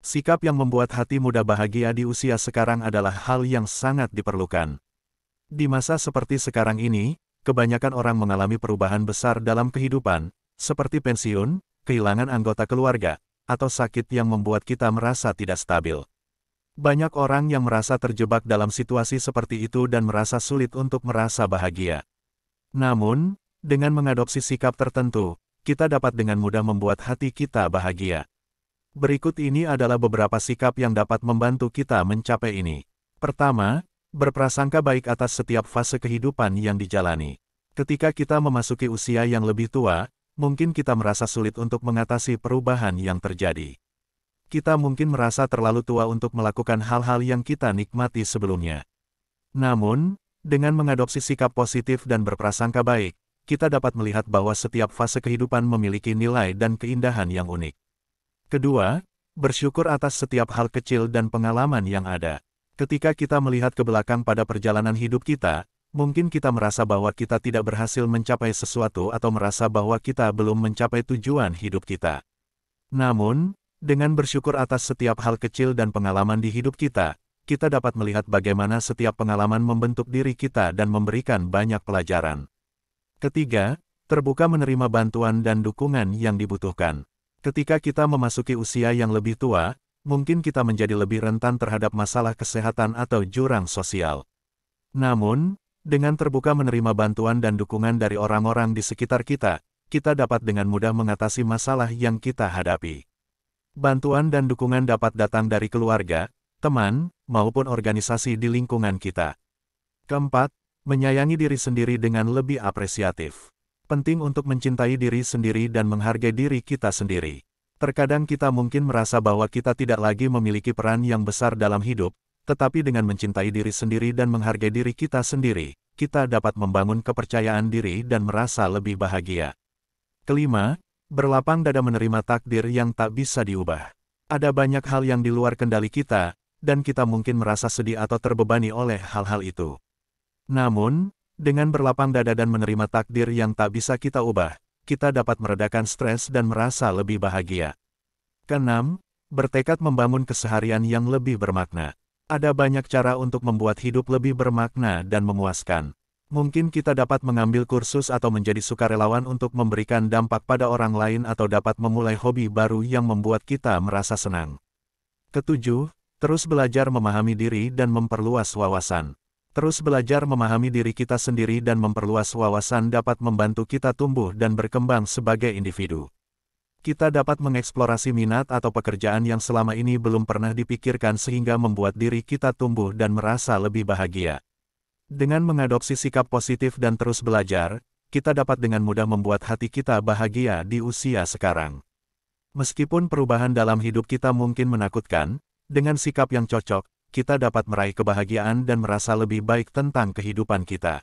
Sikap yang membuat hati muda bahagia di usia sekarang adalah hal yang sangat diperlukan. Di masa seperti sekarang ini, kebanyakan orang mengalami perubahan besar dalam kehidupan, seperti pensiun, kehilangan anggota keluarga, atau sakit yang membuat kita merasa tidak stabil. Banyak orang yang merasa terjebak dalam situasi seperti itu dan merasa sulit untuk merasa bahagia. Namun, dengan mengadopsi sikap tertentu, kita dapat dengan mudah membuat hati kita bahagia. Berikut ini adalah beberapa sikap yang dapat membantu kita mencapai ini. Pertama, berprasangka baik atas setiap fase kehidupan yang dijalani. Ketika kita memasuki usia yang lebih tua, mungkin kita merasa sulit untuk mengatasi perubahan yang terjadi. Kita mungkin merasa terlalu tua untuk melakukan hal-hal yang kita nikmati sebelumnya. Namun, dengan mengadopsi sikap positif dan berprasangka baik, kita dapat melihat bahwa setiap fase kehidupan memiliki nilai dan keindahan yang unik. Kedua, bersyukur atas setiap hal kecil dan pengalaman yang ada. Ketika kita melihat ke belakang pada perjalanan hidup kita, mungkin kita merasa bahwa kita tidak berhasil mencapai sesuatu atau merasa bahwa kita belum mencapai tujuan hidup kita. Namun, dengan bersyukur atas setiap hal kecil dan pengalaman di hidup kita dapat melihat bagaimana setiap pengalaman membentuk diri kita dan memberikan banyak pelajaran. Ketiga, terbuka menerima bantuan dan dukungan yang dibutuhkan. Ketika kita memasuki usia yang lebih tua, mungkin kita menjadi lebih rentan terhadap masalah kesehatan atau jurang sosial. Namun, dengan terbuka menerima bantuan dan dukungan dari orang-orang di sekitar kita dapat dengan mudah mengatasi masalah yang kita hadapi. Bantuan dan dukungan dapat datang dari keluarga, teman, maupun organisasi di lingkungan kita. Keempat, menyayangi diri sendiri dengan lebih apresiatif. Penting untuk mencintai diri sendiri dan menghargai diri kita sendiri. Terkadang kita mungkin merasa bahwa kita tidak lagi memiliki peran yang besar dalam hidup, tetapi dengan mencintai diri sendiri dan menghargai diri kita sendiri, kita dapat membangun kepercayaan diri dan merasa lebih bahagia. Kelima, berlapang dada menerima takdir yang tak bisa diubah. Ada banyak hal yang di luar kendali kita, dan kita mungkin merasa sedih atau terbebani oleh hal-hal itu. Namun, dengan berlapang dada dan menerima takdir yang tak bisa kita ubah, kita dapat meredakan stres dan merasa lebih bahagia. Keenam, bertekad membangun keseharian yang lebih bermakna. Ada banyak cara untuk membuat hidup lebih bermakna dan memuaskan. Mungkin kita dapat mengambil kursus atau menjadi sukarelawan untuk memberikan dampak pada orang lain atau dapat memulai hobi baru yang membuat kita merasa senang. Ketujuh, terus belajar memahami diri dan memperluas wawasan. Terus belajar memahami diri kita sendiri dan memperluas wawasan dapat membantu kita tumbuh dan berkembang sebagai individu. Kita dapat mengeksplorasi minat atau pekerjaan yang selama ini belum pernah dipikirkan sehingga membuat diri kita tumbuh dan merasa lebih bahagia. Dengan mengadopsi sikap positif dan terus belajar, kita dapat dengan mudah membuat hati kita bahagia di usia sekarang. Meskipun perubahan dalam hidup kita mungkin menakutkan, dengan sikap yang cocok, kita dapat meraih kebahagiaan dan merasa lebih baik tentang kehidupan kita.